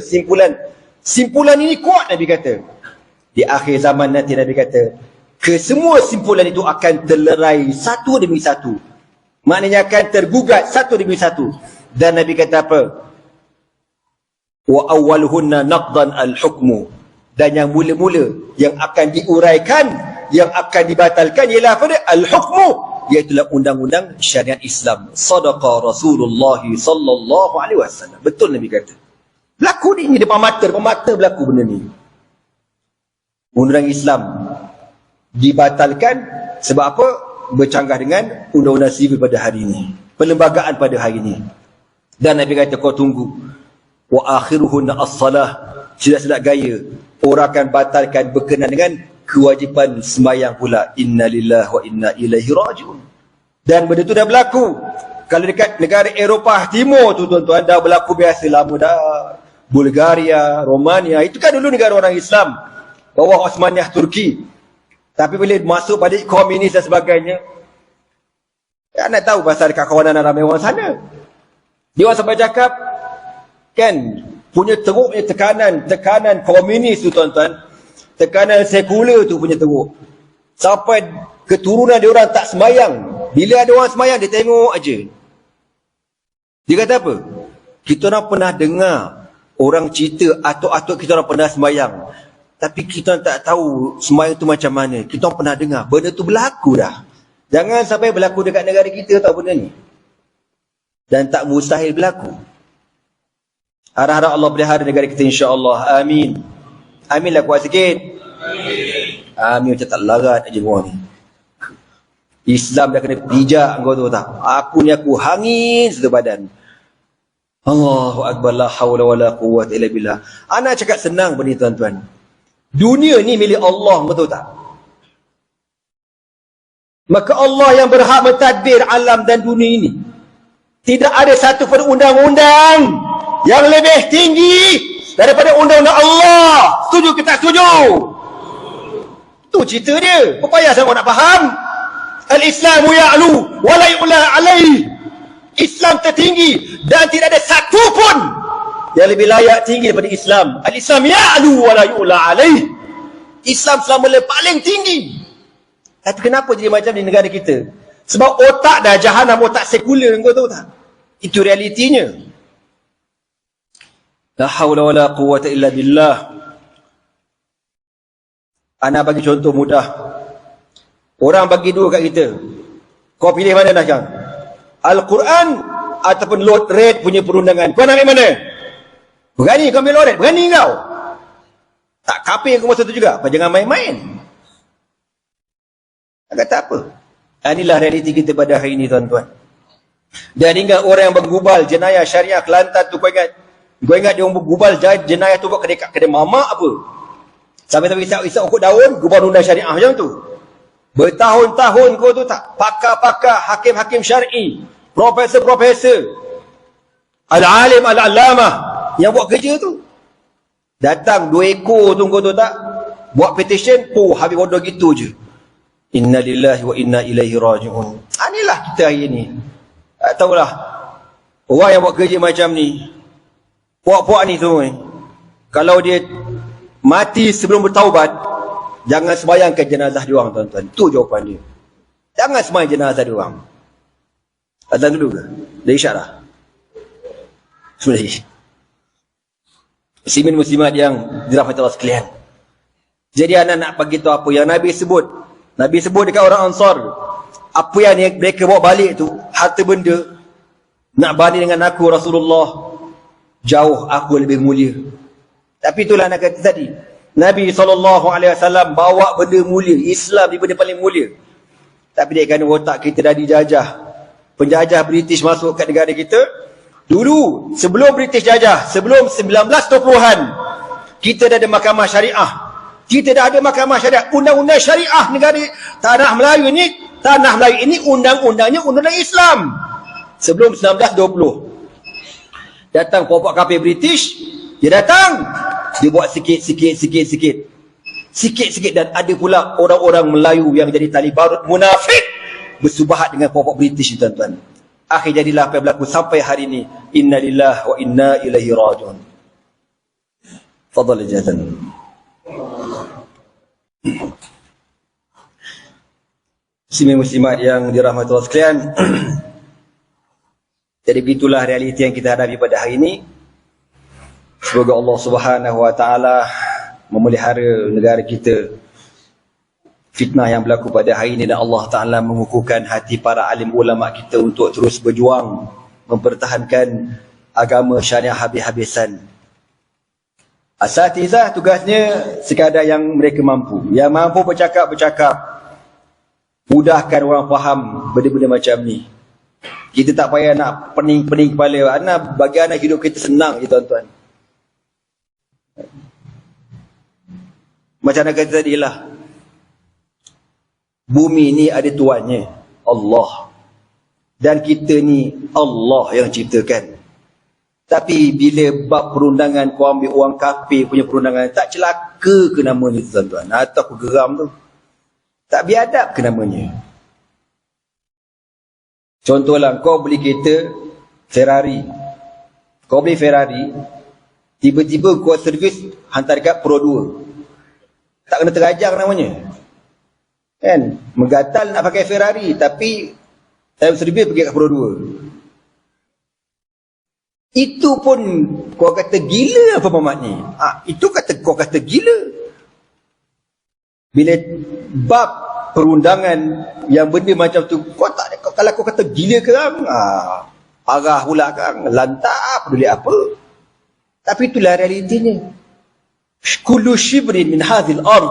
simpulan ini kuat, Nabi kata. Di akhir zaman nanti Nabi kata, kesemua simpulan itu akan terlerai satu demi satu. Maknanya akan tergugat satu demi satu. Dan Nabi kata apa? Wa awwaluhunna naqdan al-hukmu. Dan yang mula-mula yang akan diuraikan, yang akan dibatalkan ialah apa dia? Al-hukmu, iaitulah undang-undang syariat Islam. Sadaqa Rasulullah sallallahu alaihi wasallam. Betul Nabi kata. Berlaku ni depan mata berlaku benda ni. Undang-undang Islam dibatalkan sebab apa? Bercanggah dengan undang-undang sivil pada hari ini, perlembagaan pada hari ini. Dan Nabi kata, kau tunggu, wa akhiruhunna as-salah. Silap-silap gaya orang akan batalkan berkenaan dengan kewajipan sembahyang pula. Inna lillahi wa inna ilaihi raji'un. Dan benda tu dah berlaku. Kalau dekat negara Eropah Timur tu, tuan-tuan, dah berlaku biasa lama dah. Bulgaria, Romania, itu kan dulu negara orang Islam bawah Osmaniyah Turki. Tapi bila masuk pada komunis dan sebagainya, ya, nak tahu pasal dekat kawanan ramai orang sana. Dia orang sampai cakap, kan, punya teruknya tekanan komunis tu, tuan-tuan, tekanan sekular tu punya teruk. Sampai keturunan dia orang tak sembayang. Bila ada orang sembayang, dia tengok aja. Dia kata apa? Kita orang pernah dengar orang cerita atuk-atuk kita orang pernah sembayang. Tapi kita tak tahu sembahyang itu macam mana. Kita pernah dengar. Benda tu berlaku dah. Jangan sampai berlaku dekat negara kita tahu benda ni. Dan tak mustahil berlaku. Harap-harap Allah pelihara negara kita, insya-Allah. Amin. Amin lah, kuat sikit. Amin macam tak larat aja orang ni. Islam dah kena pijak kau tu tak. Aku ni aku hangin satu badan. Allahu akbar, la haula wala quwwata illa billah. Anak cakap senang benda ni, tuan-tuan. Dunia ni milik Allah, betul tak? Maka Allah yang berhak mentadbir alam dan dunia ini. Tidak ada satu undang-undang yang lebih tinggi daripada undang-undang Allah. Setuju ke tak setuju? Tu cerita dia. Apa payah saya nak faham? Al-Islamu ya'lu wa la yu'la alaih. Islam tertinggi dan tidak ada satu pun yang lebih layak tinggi daripada Islam. Al-Islam ya'lu wa la yu'la alaih. Islam selama paling tinggi. Tapi kenapa jadi macam di negara kita? Sebab otak dah jahanam, otak sekular, kau tahu tak? Itu realitinya. La haula wa la quwwata illa billah. Ana bagi contoh mudah. Orang bagi dua kat kita. Kau pilih mana dah sekarang? Al-Quran ataupun load rate punya perundangan. Kau nak ambil mana? Berani kau ambil load rate? Berani kau? Tak kapir aku masa tu juga. Apa jangan main-main. Nak kata apa? Inilah realiti kita pada hari ini, tuan-tuan. Dan ingat orang yang bergubal jenayah syariah Kelantan tu, kau ingat? Kau ingat dia orang bergubal jenayah tu kat kedai mamak apa? Sampai-sampai isap ukut daun, gubal undang syariah macam tu. Bertahun-tahun kau tu tak? Pakar-pakar, hakim-hakim syar'i, profesor-profesor, al-alim, al-alamah yang buat kerja tu. Datang 2 ekor tu kau tu tak? Buat petition, habis bodoh gitu je. Inna lillahi wa inna ilaihi raji'un. Inilah kita hari ni. Tak tahulah. Orang yang buat kerja macam ni, puak-puak ni semua, kalau dia mati sebelum bertaubat, jangan sembahyangkan jenazah dia orang, tuan-tuan. Itu jawapan dia. Jangan sembahyang jenazah dia orang. Azan dulu ke? Dah isyak dah? Sebenarnya. Muslimin muslimat yang dirahmati Allah sekalian. Jadi anak nak bagi tahu apa yang Nabi sebut. Nabi sebut dekat orang Ansar, apa yang mereka bawa balik tu, harta benda, nak banding dengan aku Rasulullah, jauh aku lebih mulia. Tapi itulah nak kata tadi, Nabi SAW bawa benda mulia, Islam ni benda paling mulia. Tapi dia kerana otak kita dah dijajah. Penjajah British masuk kat negara kita. Dulu, sebelum British jajah, sebelum 1920-an, kita dah ada mahkamah syariah. Kita dah ada mahkamah syariah. Undang-undang syariah negara Tanah Melayu ini undang-undangnya undang-undang Islam. Sebelum 1920. Datang popok kafir British, dia datang, dia buat sikit. Dan ada pula orang-orang Melayu yang jadi tali barut munafik bersubahat dengan popok British, tuan-tuan. Akhir jadilah apa yang berlaku sampai hari ini. Inna lillahi wa inna ilaihi raji'un. Fadhal jazan. Muslimin muslimat yang dirahmati Allah sekalian. Jadi begitulah realiti yang kita hadapi pada hari ini. Semoga Allah Subhanahu wa taala memelihara negara kita. Fitnah yang berlaku pada hari ini, dan Allah Ta'ala mengukuhkan hati para alim ulama kita untuk terus berjuang mempertahankan agama syariah habis-habisan. Asatizah tugasnya sekadar yang mereka mampu. Yang mampu bercakap, mudahkan orang faham benda-benda macam ni. Kita tak payah nak pening-pening kepala. Bagi anak hidup kita senang je, tuan-tuan. Macam nak kata tadi lah, bumi ni ada tuannya, Allah. Dan kita ni Allah yang ciptakan. Tapi bila bab perundangan kau ambil orang kafir punya perundangan, tak celaka ke namanya, tuan-tuan? Atau aku geram tu. Tak biadab ke namanya? Contohlah, kau beli kereta Ferrari. Kau beli Ferrari, tiba-tiba kau servis hantar dekat Pro 2. Tak kena terajang namanya. Kan? Menggatal nak pakai Ferrari, tapi time servis pergi kat Pro 2. Itu pun kau kata gila apa mamaknya? Itu kau kata gila. Bila bab perundangan yang benda macam tu, kalau kau kata gila kerang, arah pula kan, lantak peduli apa. Tapi itulah realitinya. Kullu shibrin min hadhil ard,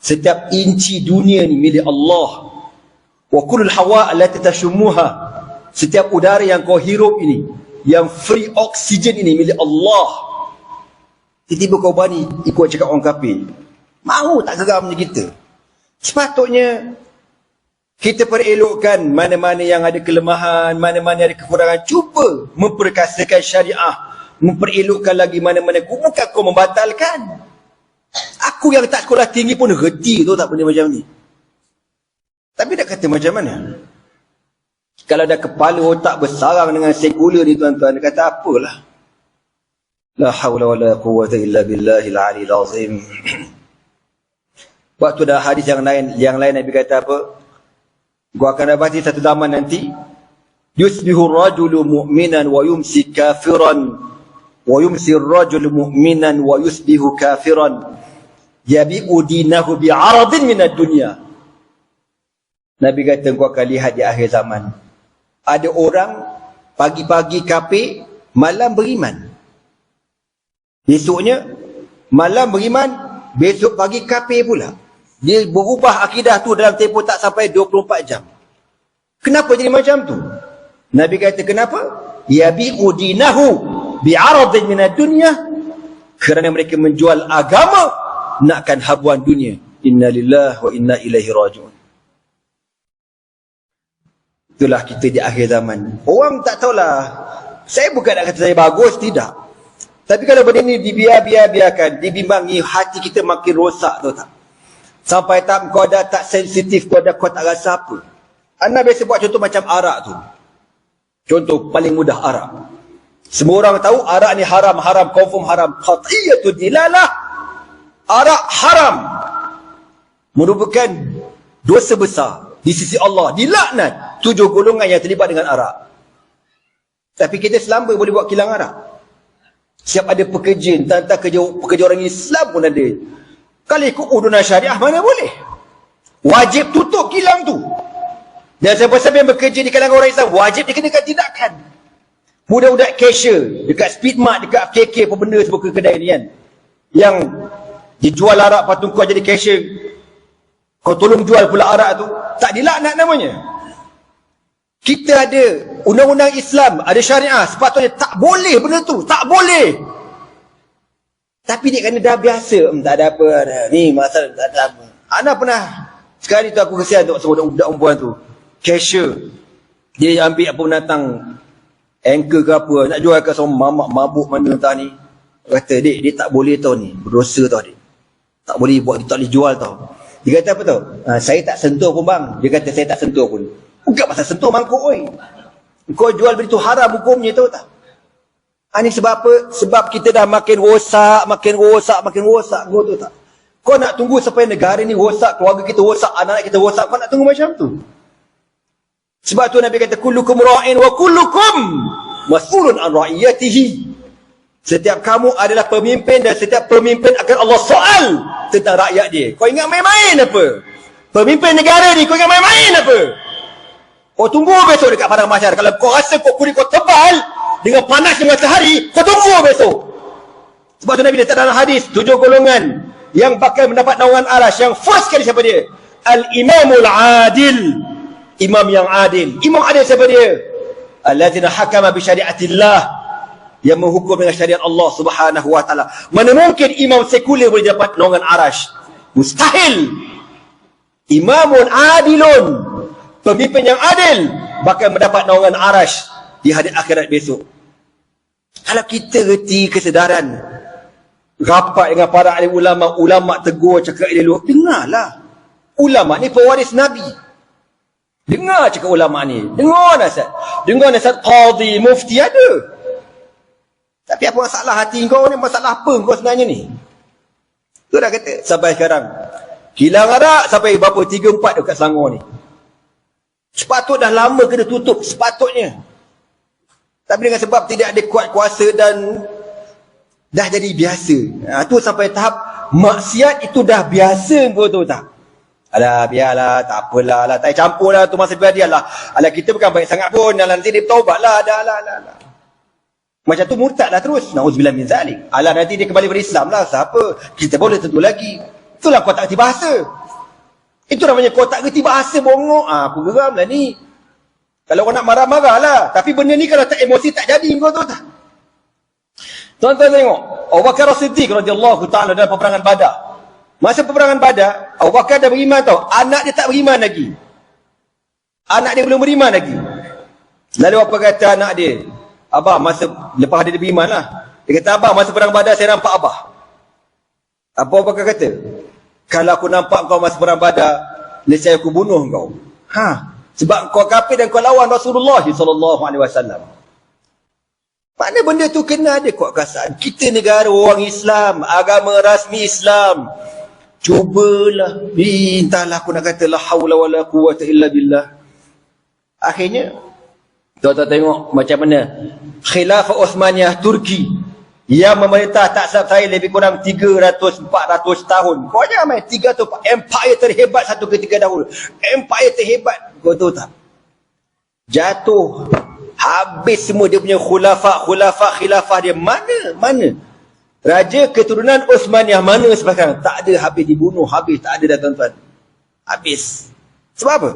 setiap inci dunia ni milik Allah. Wa kullul hawa allati tashumuha, setiap udara yang kau hirup ini, yang free oksigen ini milik Allah. Tiba-tiba kau berani ikut cakap orang kafir. Mahu tak geramnya kita? Sepatutnya kita perelokkan mana-mana yang ada kelemahan, mana-mana ada kekurangan. Cuba memperkasakan syariah, memperelokkan lagi mana-mana. Bukan kau membatalkan. Aku yang tak sekolah tinggi pun reti tu tak benda macam ni. Tapi nak kata macam mana? Kalau dah kepala otak bersarang dengan sekular ni, tuan-tuan, dia kata apalah. La hawla wa la quwwata illa billahil aliyil azim. Waktu dah hadis yang lain Nabi kata apa? Gua akan dapati satu zaman nanti, yusbihu ar-rajulu mu'minan wa yumsi kafiran, wa yumsi ar-rajulu mu'minan wa yusbihu kafiran, yabi'u dinahu bi'aradin minad dunya. Nabi kata gua akan lihat di akhir zaman, ada orang pagi-pagi kafir, malam beriman. Besoknya malam beriman, besok pagi kafir pula. Dia berubah akidah tu dalam tempoh tak sampai 24 jam. Kenapa jadi macam tu? Nabi kata kenapa? Yabi'u dinahu bi'aradin minad dunya, kerana mereka menjual agama nakkan habuan dunia. Inna lillahi wa inna ilaihi raji'un. Itulah kita di akhir zaman. Orang tak tahulah. Saya bukan nak kata saya bagus, tidak. Tapi kalau benda ni dibiarkan, dibimbangi, hati kita makin rosak, tahu tak? Sampai tak kau dah tak sensitif, kau tak rasa apa. Anda biasa buat contoh macam arak tu. Contoh paling mudah, arak. Semua orang tahu arak ni haram, confirm haram. Qat'iyatud dilalah. Arak haram. Merupakan dosa besar di sisi Allah, dilaknat 7 golongan yang terlibat dengan arak. Tapi kita selamba boleh buat kilang arak. Siap ada pekerja, entah pekerja orang Islam pun ada. Kalau ikut udunan syariah, mana boleh? Wajib tutup kilang tu. Dan siapa-siapa yang bekerja di kalangan orang Islam, wajib dikenakan tindakan. Budak-budak cashier, dekat Speedmart, dekat FKK, apa benda semua kedai ni kan. Yang dijual arak, patung kau jadi cashier. Kau tolong jual pula arak tu. Tak dilaknat namanya. Kita ada undang-undang Islam, ada syariah, sepatutnya tak boleh benda tu, tak boleh. Tapi dia kena dah biasa, tak ada apa, ni masalah tak ada apa. Ana pernah, sekali tu aku kesian tengok seorang budak perempuan tu, cashier, dia ambil apa penatang, anchor ke apa, nak jual ke seorang mamak mabuk mana entah ni. Kata, dia tak boleh tau ni, berdosa tau dia. Tak boleh buat, tak boleh jual tau. Dia kata apa tau? Saya tak sentuh pun bang. Dia kata saya tak sentuh pun. Bukan pasal sentuh mangkuk oi. Kau jual begitu haram hukumnya tahu tak? Ini sebab apa? Sebab kita dah makin rosak kau tahu tak? Kau nak tunggu sampai negara ni rosak, keluarga kita rosak, anak-anak kita rosak, kau nak tunggu macam tu? Sebab tu Nabi kata kullukum ra'in wa kullukum mas'ulun an ra'iyatihi. Setiap kamu adalah pemimpin dan setiap pemimpin akan Allah soal tentang rakyat dia. Kau ingat main-main apa? Pemimpin negara ni kau ingat main-main apa? Kau tunggu besok dekat padang mahsyar. Kalau kau rasa kulit kau tebal dengan panasnya matahari, kau tunggu besok. Sebab tu Nabi letak dalam hadis 7 golongan yang bakal mendapat naungan arasy. Yang first kali siapa dia? Al-imamul adil. Imam yang adil. Imam adil siapa dia? Allazina hakama bi syariatillah, yang menghukum dengan syariat Allah Subhanahu wa taala. Mana mungkin imam sekuler boleh dapat naungan arasy? Mustahil. Imamun adilun, pemimpin yang adil bakal mendapat naungan arasy di hari akhirat besok. Kalau kita reti kesedaran, rapat dengan para alim ulama, ulama tegur cakap elok, dengarlah. Ulama ni pewaris Nabi. Dengar cakap ulama ni. Dengar nasihat. Dengar nasihat qadhi, mufti ada. Tapi apa masalah hati kau ni? Masalah apa kau sebenarnya ni? Tu dah kata sampai sekarang kilang arak sampai berapa 3-4 dekat Selangor ni. Sepatutnya dah lama kena tutup, sepatutnya. Tapi dengan sebab tidak ada kuat kuasa dan dah jadi biasa. Tu sampai tahap maksiat itu dah biasa, kau tahu tak? Alah biarlah, tak apalah lah, tak campur lah tu masa biar lah. Alah kita bukan baik sangat pun, nanti dia bertaubatlah dah lah. Macam tu murtad lah terus. Na'udzubillah min zalik. Alah nanti dia kembali berislam lah. Siapa? Kita boleh tentu lagi. Itulah kau tak kerti bahasa. Itu namanya kau tak kerti bahasa, bongok. Aku geram lah ni. Kalau kau nak marah-marah lah. Tapi benda ni kalau tak emosi tak jadi. Kau tahu tak? Tuan-tuan tengok. Abu Bakar As-Siddiq radhiyallahu ta'ala dalam peperangan Badar. Masa peperangan Badar, Abu Bakar dah beriman tau. Anak dia tak beriman lagi. Anak dia belum beriman lagi. Lalu apa kata anak dia? Abah, masa lepas dia beriman lah. Dia kata, Abah, masa perang Badar saya nampak Abah. Apa Abu Bakar kata? Kalau aku nampak kau masa perang Badar, nescaya aku bunuh kau. Sebab kau kafir dan kau lawan Rasulullah SAW. Mana benda tu kena ada kuat kasaan. Kita negara orang Islam, agama rasmi Islam. Cubalah, entahlah aku nak kata la haula wala quwwata illa billah. Akhirnya tuan-tuan tengok macam mana Khilafah Uthmaniyah Turki yang memerintah tak salah saya lebih kurang 300-400 tahun. Kau jangan main 300 empire terhebat satu ketika dahulu. Empire terhebat, kau tahu tak? Jatuh, habis semua dia punya khilafah dia. Mana? Raja keturunan Uthmaniyah mana sekarang? Tak ada, habis dibunuh, habis tak ada dah tuan-tuan. Habis. Sebab apa?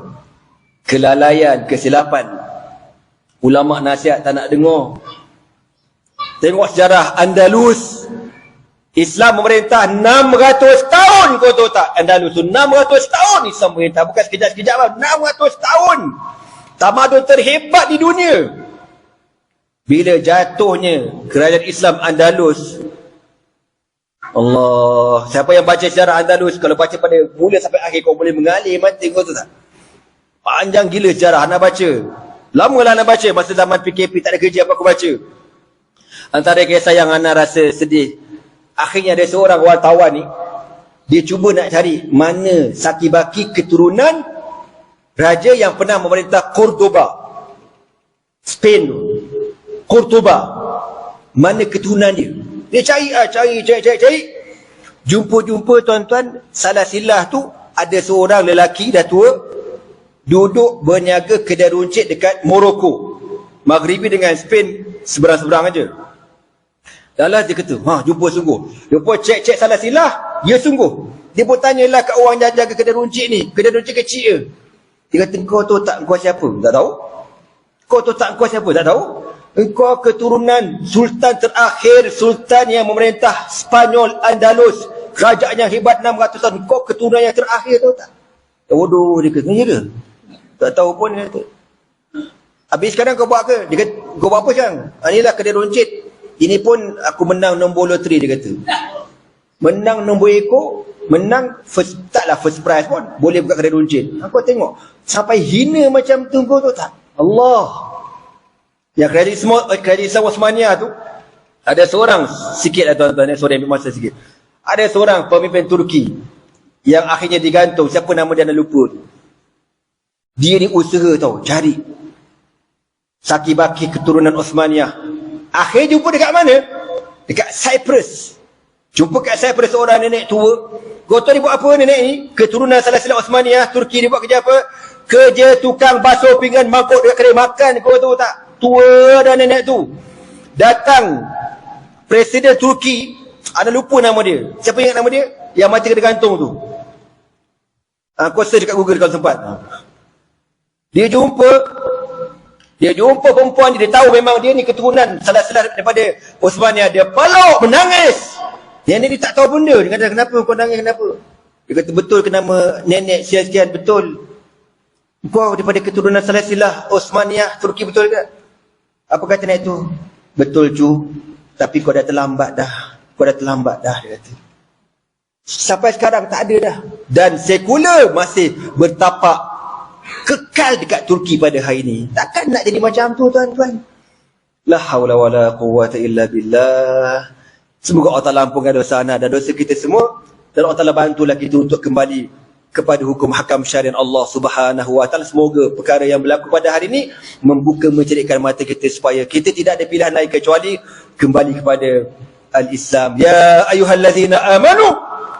Kelalaian, kesilapan. Ulama nasihat tak nak dengar. Tengok sejarah Andalus. Islam memerintah 600 tahun, kau tahu tak? Andalus tu 600 tahun Islam memerintah. Bukan sekejap-sekejap lah. 600 tahun. Tamadun terhebat di dunia. Bila jatuhnya kerajaan Islam Andalus, Allah, siapa yang baca sejarah Andalus, kalau baca pada mula sampai akhir, kau boleh mengalir mata, kau tahu tak? Panjang gila sejarah anak baca. Lama lah nak baca. Masa zaman PKP tak ada kerja apa aku baca. Antara kisah yang Ana rasa sedih. Akhirnya ada seorang wartawan ni, dia cuba nak cari mana sakibaki keturunan raja yang pernah memerintah Cordoba, Spain. Cordoba. mana keturunan dia. Dia cari. Jumpa tuan-tuan, Salasilah tu ada seorang lelaki dah tua duduk berniaga kedai runcit dekat Morocco. Maghribi dengan Spain seberang-seberang aja. Dalam dia kata, jumpa sungguh. Jumpa cek Salasilah, ya sungguh. Dia pun tanyalah kat orang yang jaga kedai runcit ni. Kedai runcit kecil je. Dia kata, kau tahu tak kau siapa? Tak tahu. Kau tahu tak kau siapa? Tak tahu. Engkau keturunan Sultan terakhir, Sultan yang memerintah Spanyol Andalus. Kerajaan yang hebat 600 tahun. Kau keturunan yang terakhir, tahu tak? Bodoh, dia kata, ya ke? Tak tahu pun, dia kata. Habis sekarang kau buat ke? Dia kata, kau buat apa sekarang? Inilah kedai runcit. Ini pun aku menang nombor loteri, dia kata. Menang nombor ekor, menang taklah first prize pun. Boleh buka kedai runcit. Kau tengok, sampai hina macam tu, kau tahu tak? Allah. Yang kerajaan Islam Osmania tu, ada seorang, sikit lah tuan-tuan, sorry ambil masa sikit. Ada seorang pemimpin Turki yang akhirnya digantung, siapa nama dia nak lupa tu. Dia ni usaha tau, cari saki-baki keturunan Osmania. Akhirnya jumpa dekat mana? Dekat Cyprus. Jumpa kat Cyprus seorang nenek tua. Kau tahu dia buat apa nenek ni? Keturunan Salasilah Osmania, Turki, dia buat kerja apa? Kerja tukang basuh pinggan mangkuk dekat kedai makan. Kau tahu tak? Tua dah nenek tu. Datang Presiden Turki, anda lupa nama dia. Siapa ingat nama dia? Yang mati kena gantung tu. Kau search dekat Google kalau sempat. Dia jumpa perempuan dia tahu memang dia ni keturunan Salasilah daripada Osmania. Dia peluk, menangis. Yang ni tak tahu benda. Dia kata, kenapa kau nangis, kenapa? Dia kata, betul ke nama nenek sekian-sekian? Betul. Kau daripada keturunan Salasilah Osmania, Turki, betul ke? Apa kata nenek tu? Betul cu, tapi kau dah terlambat dah. Dia kata. Sampai sekarang tak ada dah. Dan sekular masih bertapak kekal dekat Turki pada hari ini. Takkan nak jadi macam tu tuan-tuan. La haula wala quwwata illa billah. Semoga Allah Ta'ala ampunkan dosa anak dan dosa kita semua. Dan Allah Ta'ala bantulah kita untuk kembali kepada hukum hakam syariat Allah Subhanahu wa ta'ala. Semoga perkara yang berlaku pada hari ini membuka mencerikkan mata kita supaya kita tidak ada pilihan lain kecuali kembali kepada al-Islam. Ya ayyuhallazina amanu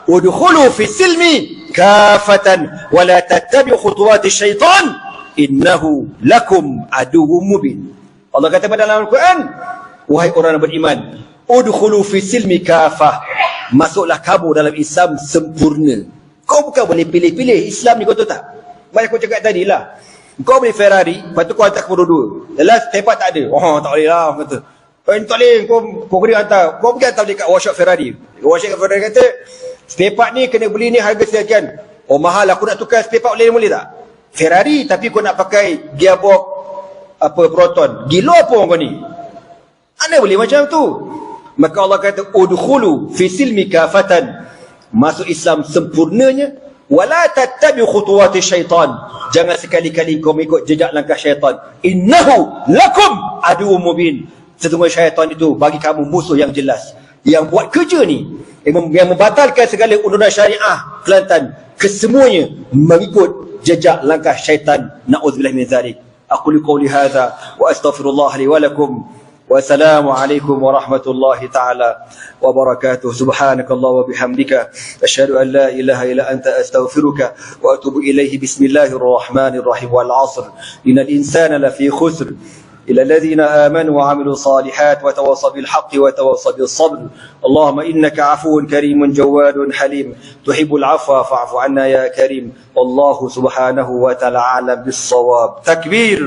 udkhulu fi silmi kafatan wa la tattabi'u khutuwati syaitan innahu lakum aduwwum mubin. Allah kata pada dalam Al-Quran, wahai orang yang beriman, udkhulu fi silmi kafah, masuklah kamu dalam Islam sempurna. Kau bukan boleh pilih-pilih Islam ni, kau tahu tak? Macam aku cakap tadi lah. Kau beli Ferrari, lepas tu kau hantar ke dua-dua. Lepas tepat tak ada. Tak boleh lah. Kata, tak boleh. Kau kena hantar. Kau pergi hantar beli kat workshop Ferrari. Workshop Ferrari kata, spare part ni kena beli ni harga sekian. Mahal, aku nak tukar spare part boleh tak? Ferrari, tapi kau nak pakai gearbox Proton. Gila apa kau ni? Anda boleh macam tu. Maka Allah kata, udkhulu fi silmi kafatan, masuk Islam sempurnanya, wala tattabi khutuwati syaitan, jangan sekali-kali kau mengikut jejak langkah syaitan. Innahu lakum aduwwum mubin, sesungguhnya syaitan itu bagi kamu musuh yang jelas, yang buat kerja ni, yang membatalkan segala undang-undang syariah Kelantan, kesemuanya mengikut jejak langkah syaitan. Na'udzubillah min dzalik. Aqulu qawli hadza wa astaghfirullah li wa lakum. Wassalamualaikum warahmatullahi ta'ala wabarakatuh. Subhanakallah wa bihamdika asyhadu an la ilaha illa anta astaghfiruka wa atubu ilaihi. Bismillahirrahmanirrahim. Wal 'asr innal insana lafi khusr illa alladhina amanu wa 'amilus salihat wa tawassaw bil haqqi wa tawassaw bis sabr. Allahumma innaka 'afuwun karimun jawadun halim tuhibbul 'afwa fa'fu 'anna ya karim. Wallahu subhanahu wa ta'ala a'lam bis shawab. Takbir.